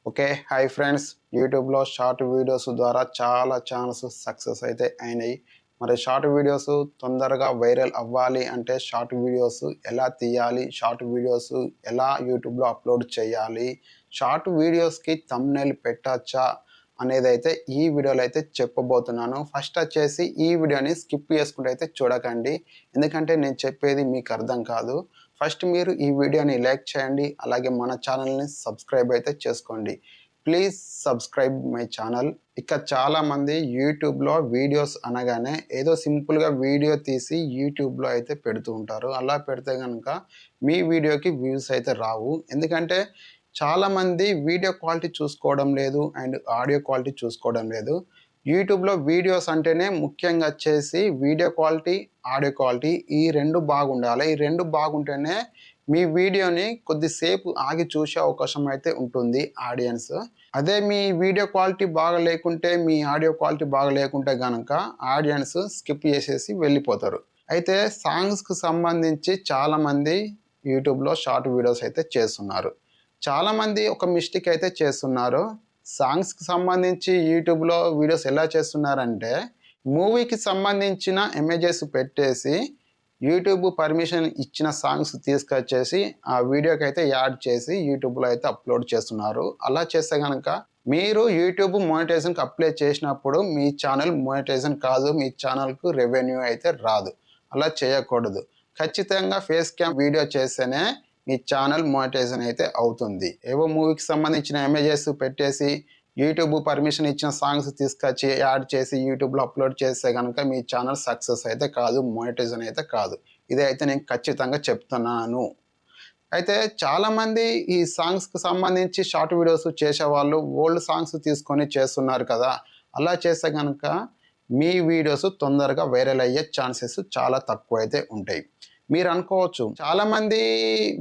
Okay. Hi friends. యూట్యూబ్‌లో short videos ద్వారా చాలా ఛానల్స్ సక్సెస్ అయితే అయినాయి. మరి షార్ట్ వీడియోస్ తొందరగా వైరల్ అవ్వాలి అంటే షార్ట్ వీడియోస్ ఎలా తీయాలి? షార్ట్ వీడియోస్ ఎలా యూట్యూబ్‌లో అప్‌లోడ్ చేయాలి? షార్ట్ వీడియోస్‌కి థంబ్‌నెయిల్ పెట్టచ్చా? అనేదైతే ఈ వీడియోలో అయితే చెప్పబోతున్నాను. ఫస్ట్ వచ్చేసి ఈ వీడియోని స్కిప్ చేసుకుంటూ అయితే చూడకండి. ఎందుకంటే నేను చెప్పేది మీకు అర్థం కాదు. ఫస్ట్ మీరు ఈ వీడియోని లైక్ చేయండి. అలాగే మన ఛానల్‌ని సబ్స్క్రైబ్ అయితే చేసుకోండి. Please subscribe my channel. ఇక చాలామంది యూట్యూబ్‌లో వీడియోస్ అనగానే ఏదో సింపుల్‌గా వీడియో తీసి యూట్యూబ్‌లో అయితే పెడుతూ ఉంటారు. అలా పెడితే గనక మీ వీడియోకి వ్యూస్ అయితే రావు. ఎందుకంటే చాలామంది వీడియో క్వాలిటీ చూసుకోవడం లేదు అండ్ ఆడియో క్వాలిటీ చూసుకోవడం లేదు. యూట్యూబ్‌లో వీడియోస్ అంటేనే ముఖ్యంగా వచ్చేసి వీడియో క్వాలిటీ, ఆడియో క్వాలిటీ ఈ 2 బాగుండాలి. ఈ 2 బాగుంటేనే మీ వీడియోని కొద్దిసేపు ఆగి చూసే అవకాశం అయితే ఉంటుంది ఆడియన్స్. అదే మీ వీడియో క్వాలిటీ బాగా లేకుంటే, మీ ఆడియో క్వాలిటీ బాగా లేకుంటే గనక ఆడియన్స్ స్కిప్ చేసేసి వెళ్ళిపోతారు. అయితే సాంగ్స్‌కి సంబంధించి చాలామంది యూట్యూబ్‌లో షార్ట్ వీడియోస్ అయితే చేస్తున్నారు. చాలామంది ఒక మిస్టేక్ అయితే చేస్తున్నారు. సాంగ్స్‌కి సంబంధించి యూట్యూబ్‌లో వీడియోస్ ఎలా చేస్తున్నారంటే, మూవీకి సంబంధించిన ఇమేజెస్ పెట్టేసి, యూట్యూబ్ పర్మిషన్ ఇచ్చిన సాంగ్స్ తీసుకొచ్చేసి, ఆ వీడియోకైతే యాడ్ చేసి యూట్యూబ్‌లో అయితే అప్‌లోడ్ చేస్తున్నారు. అలా చేస్తే గనక మీరు యూట్యూబ్ మానిటైజేషన్‌కి అప్లై చేసినప్పుడు మీ ఛానల్ మానిటైజేషన్ కాదు. మీ ఛానల్‌కు రెవెన్యూ అయితే రాదు. అలా చేయకూడదు. ఖచ్చితంగా ఫేస్ క్యామ్ వీడియో చేస్తేనే మీ ఛానల్ మానిటైజేషన్ అయితే అవుతుంది. ఏవో మూవీకి సంబంధించిన ఇమేజెస్ పెట్టేసి, యూట్యూబ్ పర్మిషన్ ఇచ్చిన సాంగ్స్ తీసుకొచ్చి యాడ్ చేసి యూట్యూబ్‌లో అప్‌లోడ్ చేస్తే గనక మీ ఛానల్ సక్సెస్ అయితే కాదు. మానిటైజేషన్ అయితే కాదు. ఇదైతే నేను ఖచ్చితంగా చెప్తున్నాను. అయితే చాలామంది ఈ సాంగ్స్‌కి సంబంధించి షార్ట్ వీడియోస్ చేసేవాళ్ళు ఓల్డ్ సాంగ్స్ తీసుకొని చేస్తున్నారు కదా! అలా చేస్తే గనక మీ వీడియోస్ తొందరగా వైరల్ అయ్యే ఛాన్సెస్ చాలా తక్కువైతే ఉంటాయి. మీరనుకోవచ్చు చాలామంది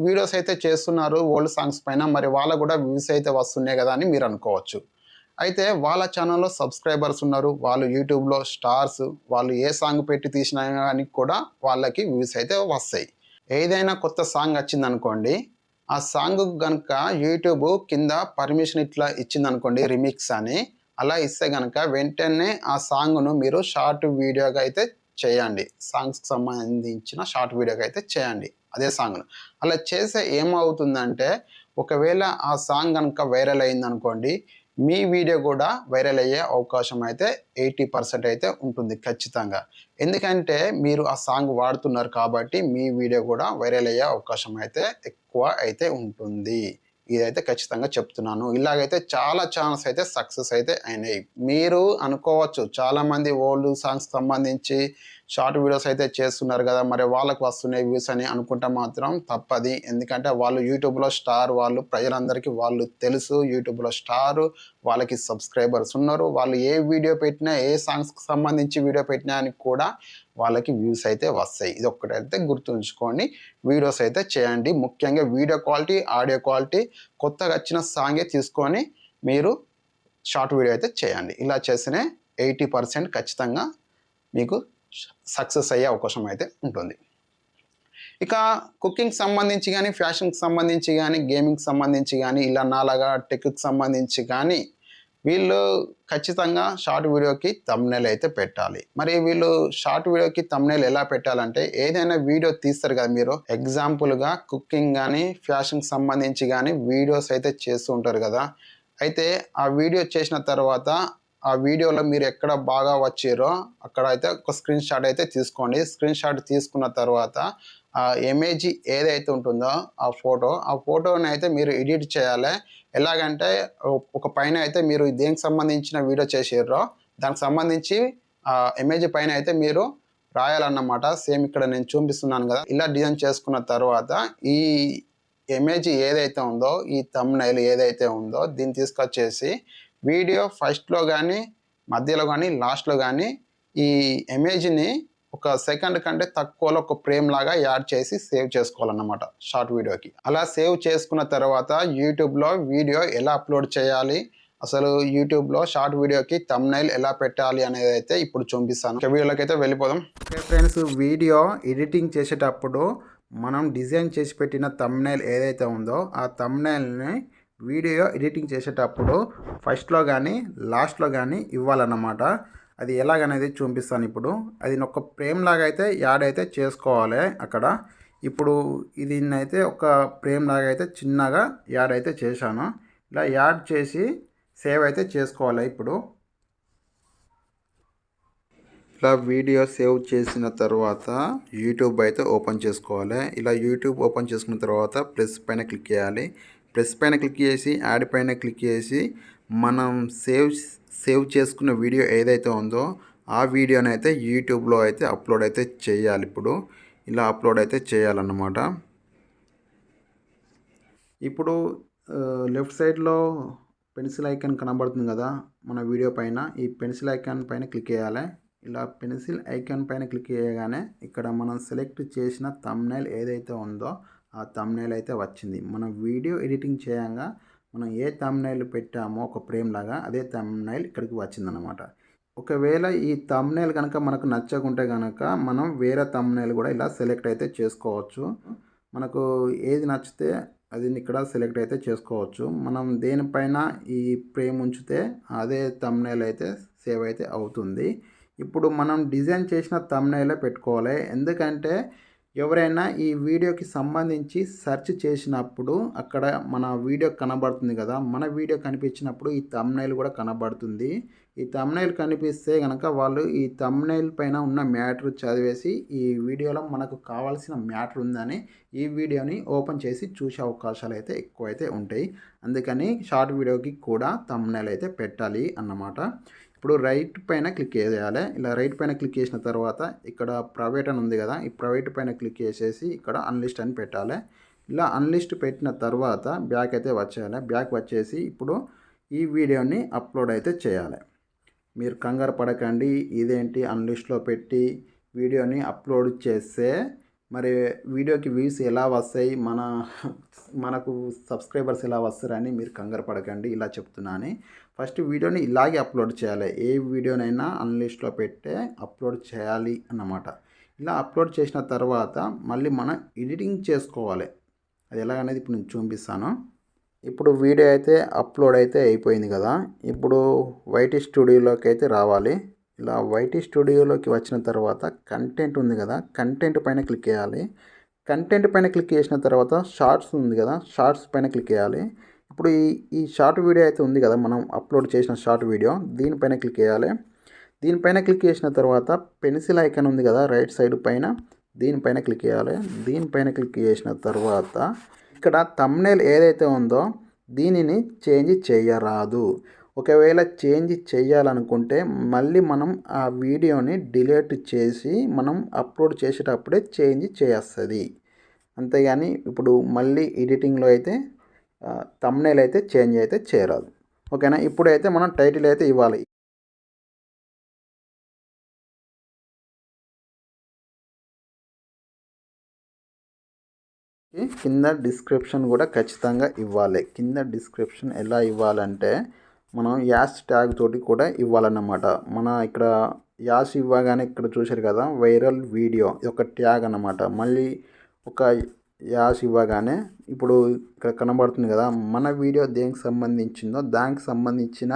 వీడియోస్ అయితే చేస్తున్నారు ఓల్డ్ సాంగ్స్ పైన. మరి వాళ్ళకి గూడా వ్యూస్ అయితే వస్తున్నాయి గదా! అని మీరనుకోవచ్చు. అయితే వాళ్ళ ఛానల్‌లో సబ్‌స్క్రైబర్స్ ఉన్నారు. వాళ్ళు యూట్యూబ్‌లో స్టార్స్. వాళ్ళు ఏ సాంగ్ పెట్టి తీసినా గాని కూడా వాళ్ళకి వ్యూస్ అయితే వస్తాయి. ఏదైనా కొత్త సాంగ్ వచ్చిందనుకోండి, ఆ సాంగ్‌కి గనక యూట్యూబ్ కింద పర్మిషన్ ఇట్లా ఇచ్చిందనుకోండి రీమిక్స్ అని. అలా ఇస్తే గనక వెంటనే ఆ సాంగ్‌ను మీరు షార్ట్ వీడియోగా అయితే చేయండి. సాంగ్స్‌కి సంబంధించిన షార్ట్ వీడియోగా అయితే చేయండి. అదే సాంగ్‌ను. అలా చేస్తే ఏమవుతుందంటే, ఒకవేళ ఆ సాంగ్ గనక వైరల్ అయిందనుకోండి, మీ వీడియో గూడా వైరల్ అయ్యే అవకాశం అయితే 80% అయితే ఉంటుంది ఖచ్చితంగా. ఎందుకంటే మీరు ఆ సాంగ్ వాడుతున్నారు కాబట్టి మీ వీడియో గూడా వైరల్ అయ్యే అవకాశం అయితే ఎక్కువ అయితే ఉంటుంది. ఇదైతే ఖచ్చితంగా చెప్తున్నాను. ఇలాగైతే చాలా ఛానెల్స్ అయితే సక్సెస్ అయితే అయినాయి. మీరు అనుకోవచ్చు చాలామంది ఓల్డ్ సాంగ్స్‌కి సంబంధించి షార్ట్ వీడియోస్ అయితే చేస్తున్నారు గదా! మరి వాళ్ళకి వస్తున్నాయి వ్యూస్ అని అనుకుంటే మాత్రం తప్పది. ఎందుకంటే వాళ్ళు యూట్యూబ్‌లో స్టార్ వాళ్ళు ప్రజలందరికీ వాళ్ళు తెలుసు. యూట్యూబ్‌లో స్టారు, వాళ్ళకి సబ్‌స్క్రైబర్స్ ఉన్నారు. వాళ్ళు ఏ వీడియో పెట్టినా, ఏ సాంగ్స్‌కి సంబంధించి వీడియో పెట్టినా అని కూడా వాళ్ళకి వ్యూస్ అయితే వస్తాయి. ఇదొక్కటైతే గుర్తుంచుకోండి. వీడియోస్ అయితే చేయండి. ముఖ్యంగా వీడియో క్వాలిటీ, ఆడియో క్వాలిటీ కొత్తగా వచ్చిన సాంగే తీసుకొని మీరు షార్ట్ వీడియో అయితే చేయండి. ఇలా చేస్తేనే 80% ఖచ్చితంగా మీకు సక్సెస్ అయ్యే అవకాశం అయితే ఉంటుంది. ఇక కుకింగ్‌కి సంబంధించి గాని, ఫ్యాషన్‌కి సంబంధించి గాని, గేమింగ్‌కి సంబంధించి గాని, ఇలా నాలాగా టెక్‌కి సంబంధించి గాని, వీళ్ళు ఖచ్చితంగా షార్ట్ వీడియోకి థంబ్‌నెయిల్ అయితే పెట్టాలి. మరి వీళ్ళు షార్ట్ వీడియోకి థంబ్‌నెయిల్ ఎలా పెట్టాలంటే, ఏదైనా వీడియో తీస్తారు కదా మీరు. ఎగ్జాంపుల్‌గా కుకింగ్ గాని, ఫ్యాషన్‌కి సంబంధించి గాని వీడియోస్ అయితే చేస్తూ ఉంటారు కదా! అయితే ఆ వీడియో చేసిన తర్వాత, ఆ వీడియోలో మీరు ఎక్కడ బాగా వచ్చిర్రో అక్కడైతే ఒక స్క్రీన్ షాట్ అయితే తీసుకోండి. స్క్రీన్ షాట్ తీసుకున్న తర్వాత ఆ ఇమేజ్ ఏదైతే ఉంటుందో ఆ ఫోటోనైతే మీరు ఎడిట్ చేయాలి. ఎలాగంటే ఒక పైన అయితే మీరు దేనికి సంబంధించిన వీడియో చేసిర్రో దానికి సంబంధించి ఇమేజ్ పైన అయితే మీరు రాయాలన్నమాట. సేమ్ ఇక్కడ నేను చూపిస్తున్నాను గదా! ఇలా డిజైన్ చేసుకున్న తర్వాత ఈ ఇమేజ్ ఏదైతే ఉందో, ఈ థంబ్‌నెయిల్ ఏదైతే ఉందో దీన్ని తీసుకొచ్చేసి వీడియో ఫస్ట్‌లో గాని, మధ్యలో గాని, లాస్ట్‌లో గాని ఈ ఇమేజ్‌ని ఒక సెకండ్ కంటే తక్కువలో ఒక ఫ్రేమ్ లాగా యాడ్ చేసి సేవ్ చేసుకోవాలన్నమాట షార్ట్ వీడియోకి. అలా సేవ్ చేసుకున్న తర్వాత యూట్యూబ్‌లో వీడియో ఎలా అప్‌లోడ్ చేయాలి? అసలు యూట్యూబ్‌లో షార్ట్ వీడియోకి థంబ్‌నెయిల్ ఎలా పెట్టాలి అనేదైతే ఇప్పుడు చూపిస్తాను. ఇక వీడియోలోకైతే వెళ్ళిపోదాం. ఓకే ఫ్రెండ్స్, వీడియో ఎడిటింగ్ చేసేటప్పుడు మనం డిజైన్ చేసి పెట్టిన థంబ్‌నెయిల్ ఏదైతే ఉందో ఆ థంబ్‌నెయిల్‌ని వీడియో ఎడిటింగ్ చేసేటప్పుడు ఫస్ట్లో కానీ లాస్ట్లో కానీ ఇవ్వాలన్నమాట. అది ఎలాగనేది చూపిస్తాను ఇప్పుడు. అది ఒక ఫ్రేమ్ లాగా అయితే యాడ్ అయితే చేసుకోవాలి అక్కడ. ఇప్పుడు దీన్నైతే ఒక ఫ్రేమ్ లాగా అయితే చిన్నగా యాడ్ అయితే చేశాను. ఇలా యాడ్ చేసి సేవ్ అయితే చేసుకోవాలి. ఇప్పుడు ఇలా వీడియో సేవ్ చేసిన తర్వాత యూట్యూబ్ అయితే ఓపెన్ చేసుకోవాలి. ఇలా యూట్యూబ్ ఓపెన్ చేసుకున్న తర్వాత ప్లస్ పైన క్లిక్ చేయాలి. ప్లస్ పైన క్లిక్ చేసి యాడ్ పైన క్లిక్ చేసి మనం సేవ్ చేసుకున్న వీడియో ఏదైతే ఉందో ఆ వీడియోని అయితే యూట్యూబ్లో అయితే అప్లోడ్ అయితే చేయాలి. ఇప్పుడు ఇలా అప్లోడ్ అయితే చేయాలన్నమాట. ఇప్పుడు లెఫ్ట్ సైడ్లో పెన్సిల్ ఐకాన్ కనబడుతుంది కదా మన వీడియో పైన. ఈ పెన్సిల్ ఐకాన్ పైన క్లిక్ చేయాలి. ఇలా పెన్సిల్ ఐకాన్ పైన క్లిక్ చేయగానే ఇక్కడ మనం సెలెక్ట్ చేసిన థంబ్నెయిల్ ఏదైతే ఉందో ఆ థంబ్నెయిల్ అయితే వచ్చింది. మనం వీడియో ఎడిటింగ్ చేయంగా మనం ఏ థంబ్నెయిల్ పెట్టామో ఒక ఫ్రేమ్ లాగా అదే థంబ్నెయిల్ ఇక్కడికి వచ్చిందనమాట. ఒకవేళ ఈ థంబ్నెయిల్ కనుక మనకు నచ్చకుంటే కనుక మనం వేరే థంబ్నెయిల్ కూడా ఇలా సెలెక్ట్ అయితే చేసుకోవచ్చు. మనకు ఏది నచ్చితే అది ఇక్కడ సెలెక్ట్ అయితే చేసుకోవచ్చు. మనం దేనిపైన ఈ ఫ్రేమ్ ఉంచితే అదే థంబ్నెయిల్ అయితే సేవ్ అయితే అవుతుంది. ఇప్పుడు మనం డిజైన్ చేసిన థంబ్నెయిలే పెట్టుకోవాలి. ఎందుకంటే ఎవరైనా ఈ వీడియోకి సంబంధించి సెర్చ్ చేసినప్పుడు అక్కడ మన వీడియో కనబడుతుంది కదా, మన వీడియో కనిపించినప్పుడు ఈ థంబ్నెయిల్ కూడా కనబడుతుంది. ఈ థంబ్నెయిల్ కనిపిస్తే కనుక వాళ్ళు ఈ థంబ్నెయిల్ పైన ఉన్న మ్యాటర్ చదివేసి ఈ వీడియోలో మనకు కావాల్సిన మ్యాటర్ ఉందని ఈ వీడియోని ఓపెన్ చేసి చూసే అవకాశాలు అయితే ఎక్కువైతే ఉంటాయి. అందుకని షార్ట్ వీడియోకి కూడా థంబ్నెయిల్ అయితే పెట్టాలి అన్నమాట. ఇప్పుడు రైట్ పైన క్లిక్ చేయాలి. ఇలా రైట్ పైన క్లిక్ చేసిన తర్వాత ఇక్కడ ప్రైవేట్ అని ఉంది కదా, ఈ ప్రైవేట్ పైన క్లిక్ చేసేసి ఇక్కడ అన్లిస్ట్ అని పెట్టాలి. ఇలా అన్లిస్ట్ పెట్టిన తర్వాత బ్యాక్ అయితే వచ్చేయాలి. బ్యాక్ వచ్చేసి ఇప్పుడు ఈ వీడియోని అప్లోడ్ అయితే చేయాలి. మీరు కంగారు పడకండి. ఇదేంటి అన్లిస్ట్లో పెట్టి వీడియోని అప్లోడ్ చేస్తే మరి వీడియోకి వ్యూస్ ఎలా వస్తాయి, మనకు సబ్స్క్రైబర్స్ ఎలా వస్తారని మీరు కంగారు పడకండి. ఇలా చెప్తున్నాను. ఫస్ట్ వీడియోని ఇలాగే అప్లోడ్ చేయాలి. ఏ వీడియోనైనా అన్లిస్ట్లో పెట్టే అప్లోడ్ చేయాలి అన్నమాట. ఇలా అప్లోడ్ చేసిన తర్వాత మళ్ళీ మనం ఎడిటింగ్ చేసుకోవాలి. అది ఎలాగనేది ఇప్పుడు నేను చూపిస్తాను. ఇప్పుడు వీడియో అయితే అప్లోడ్ అయితే అయిపోయింది కదా. ఇప్పుడు వైటీ స్టూడియోలోకి అయితే రావాలి. ఇలా వైటీ స్టూడియోలోకి వచ్చిన తర్వాత కంటెంట్ ఉంది కదా, కంటెంట్ పైన క్లిక్ చేయాలి. కంటెంట్ పైన క్లిక్ చేసిన తర్వాత షార్ట్స్ ఉంది కదా, షార్ట్స్ పైన క్లిక్ చేయాలి. ఇప్పుడు ఈ షార్ట్ వీడియో అయితే ఉంది కదా, మనం అప్లోడ్ చేసిన షార్ట్ వీడియో, దీనిపైన క్లిక్ చేయాలి. దీనిపైన క్లిక్ చేసిన తర్వాత పెన్సిల్ ఐకాన్ ఉంది కదా రైట్ సైడ్ పైన, దీనిపైన క్లిక్ చేయాలి. దీనిపైన క్లిక్ చేసిన తర్వాత ఇక్కడ థంబ్నెయిల్ ఏదైతే ఉందో దీనిని చేంజ్ చేయరాదు. ఒకవేళ చేంజ్ చేయాలనుకుంటే మళ్ళీ మనం ఆ వీడియోని డిలీట్ చేసి మనం అప్లోడ్ చేసేటప్పుడే చేంజ్ చేస్తుంది. అంతేగాని ఇప్పుడు మళ్ళీ ఎడిటింగ్లో అయితే థంబ్నెయిల్ అయితే చేంజ్ అయితే చేయరాదు. ఓకేనా. ఇప్పుడైతే మనం టైటిల్ అయితే ఇవ్వాలి. కింద డిస్క్రిప్షన్ కూడా ఖచ్చితంగా ఇవ్వాలి. కింద డిస్క్రిప్షన్ ఎలా ఇవ్వాలంటే మనం యాష్ ట్యాగ్ తోటి కూడా ఇవ్వాలన్నమాట. మన ఇక్కడ యాష్ ఇవ్వగానే ఇక్కడ చూశారు కదా వైరల్ వీడియో, ఒక ట్యాగ్ అన్నమాట. మళ్ళీ ఒక యాష్ ఇవ్వగానే ఇప్పుడు ఇక్కడ కనబడుతుంది కదా మన వీడియో దేనికి సంబంధించిందో దానికి సంబంధించిన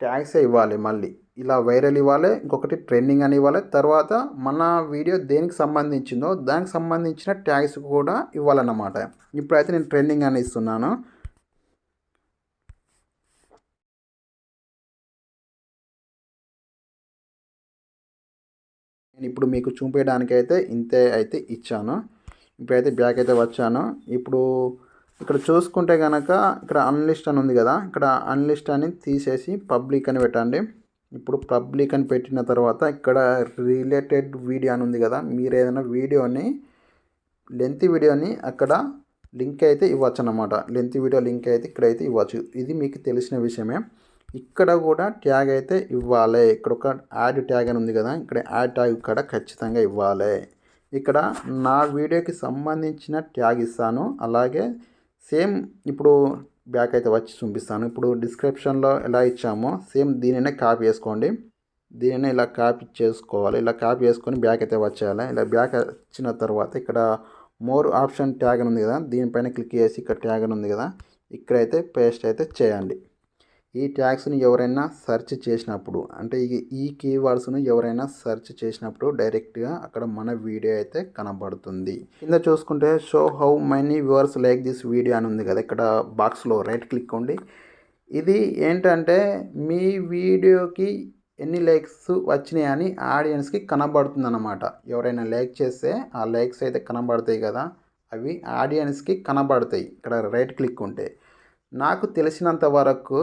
ట్యాగ్సే ఇవ్వాలి. మళ్ళీ ఇలా వైరల్ ఇవ్వాలి, ఇంకొకటి ట్రెండింగ్ అని ఇవ్వాలి. తర్వాత మన వీడియో దేనికి సంబంధించిందో దానికి సంబంధించిన ట్యాగ్స్ కూడా ఇవ్వాలన్నమాట. ఇప్పుడైతే నేను ట్రెండింగ్ అని ఇస్తున్నాను. నేను ఇప్పుడు మీకు చూపించడానికైతే ఇంతే అయితే ఇచ్చాను. ఇప్పుడైతే బ్యాక్ అయితే వచ్చాను. ఇప్పుడు ఇక్కడ చూసుకుంటే కనుక ఇక్కడ అన్లిస్ట్ అని ఉంది కదా, ఇక్కడ అన్లిస్ట్ అని తీసేసి పబ్లిక్ అని పెట్టండి. ఇప్పుడు పబ్లిక్ అని పెట్టిన తర్వాత ఇక్కడ రిలేటెడ్ వీడియో అని ఉంది కదా, మీరు ఏదైనా వీడియోని లెంత్ వీడియోని అక్కడ లింక్ అయితే ఇవ్వచ్చు అన్నమాట. లెంత్ వీడియో లింక్ అయితే ఇక్కడైతే ఇవ్వచ్చు. ఇది మీకు తెలిసిన విషయమే. ఇక్కడ కూడా ట్యాగ్ అయితే ఇవ్వాలి. ఇక్కడ ఒక యాడ్ ట్యాగ్ అని ఉంది కదా, ఇక్కడ యాడ్ ట్యాగ్ ఇక్కడ ఖచ్చితంగా ఇవ్వాలి. ఇక్కడ నా వీడియోకి సంబంధించిన ట్యాగ్ ఇస్తాను. అలాగే సేమ్ ఇప్పుడు బ్యాక్ అయితే వచ్చి చూపిస్తాను. ఇప్పుడు డిస్క్రిప్షన్లో ఎలా ఇచ్చామో సేమ్ దీనినే కాపీ చేసుకోండి. దీనినే ఇలా కాపీ చేసుకోవాలి. ఇలా కాపీ చేసుకొని బ్యాక్ అయితే వచ్చేయాలి. ఇలా బ్యాక్ వచ్చిన తర్వాత ఇక్కడ మోర్ ఆప్షన్ ట్యాగ్ అని ఉంది కదా, దీనిపైన క్లిక్ చేసి ఇక్కడ ట్యాగ్ అని ఉంది కదా, ఇక్కడైతే పేస్ట్ అయితే చేయండి. ఈ ట్యాగ్స్ని ఎవరైనా సెర్చ్ చేసినప్పుడు అంటే ఈ కీవర్డ్స్ను ఎవరైనా సెర్చ్ చేసినప్పుడు డైరెక్ట్గా అక్కడ మన వీడియో అయితే కనబడుతుంది. కింద చూసుకుంటే show how many viewers like this video అని ఉంది కదా, ఇక్కడ బాక్స్లో రైట్ క్లిక్ ఉండి ఇది ఏంటంటే మీ వీడియోకి ఎన్ని లైక్స్ వచ్చినాయి అని ఆడియన్స్కి కనబడుతుంది అన్నమాట. ఎవరైనా లైక్ చేస్తే ఆ లైక్స్ అయితే కనబడతాయి కదా, అవి ఆడియన్స్కి కనబడతాయి ఇక్కడ రైట్ క్లిక్ ఉంటే. నాకు తెలిసినంత వరకు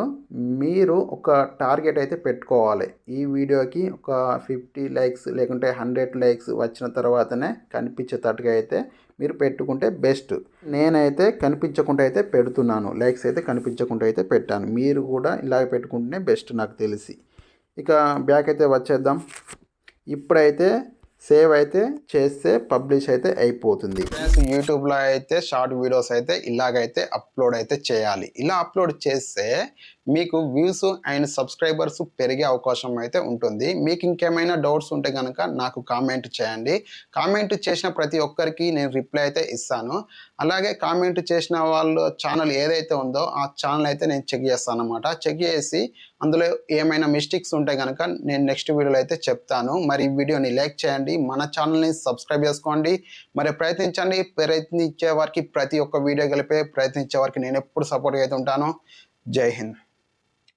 మీరు ఒక టార్గెట్ అయితే పెట్టుకోవాలి. ఈ వీడియోకి ఒక 50 లైక్స్ లేకుంటే 100 లైక్స్ వచ్చిన తర్వాతనే కనిపించేటట్టుగా అయితే మీరు పెట్టుకుంటే బెస్ట్. నేనైతే కనిపించకుండా అయితే పెడుతున్నాను, లైక్స్ అయితే కనిపించకుండా అయితే పెట్టాను. మీరు కూడా ఇలాగ పెట్టుకుంటేనే బెస్ట్ నాకు తెలిసి. ఇక బ్యాక్ అయితే వచ్చేద్దాం. ఇప్పుడైతే సేవ్ అయితే చేస్తే పబ్లిష్ అయితే అయిపోతుంది. యూట్యూబ్లో అయితే షార్ట్ వీడియోస్ అయితే ఇలాగైతే అప్లోడ్ అయితే చేయాలి. ఇలా అప్లోడ్ చేస్తే మీకు వ్యూస్ అండ్ సబ్స్క్రైబర్స్ పెరిగే అవకాశం అయితే ఉంటుంది. మీకు ఇంకేమైనా డౌట్స్ ఉంటే కనుక నాకు కామెంట్ చేయండి. కామెంట్ చేసిన ప్రతి ఒక్కరికి నేను రిప్లై అయితే ఇస్తాను. అలాగే కామెంట్ చేసిన వాళ్ళ ఛానల్ ఏదైతే ఉందో ఆ ఛానల్ అయితే నేను చెక్ చేస్తాను అన్నమాట. చెక్ చేసి అందులో ఏమైనా మిస్టేక్స్ ఉంటే కనుక నేను నెక్స్ట్ వీడియోలో అయితే చెప్తాను. మరి ఈ వీడియోని లైక్ చేయండి, మన ఛానల్ని సబ్స్క్రైబ్ చేసుకోండి. మరి ప్రయత్నించే వారికి ప్రతి ఒక్క వీడియో కలిపే ప్రయత్నించే వారికి నేను ఎప్పుడు సపోర్ట్గా అయితే ఉంటాను. జై హింద్.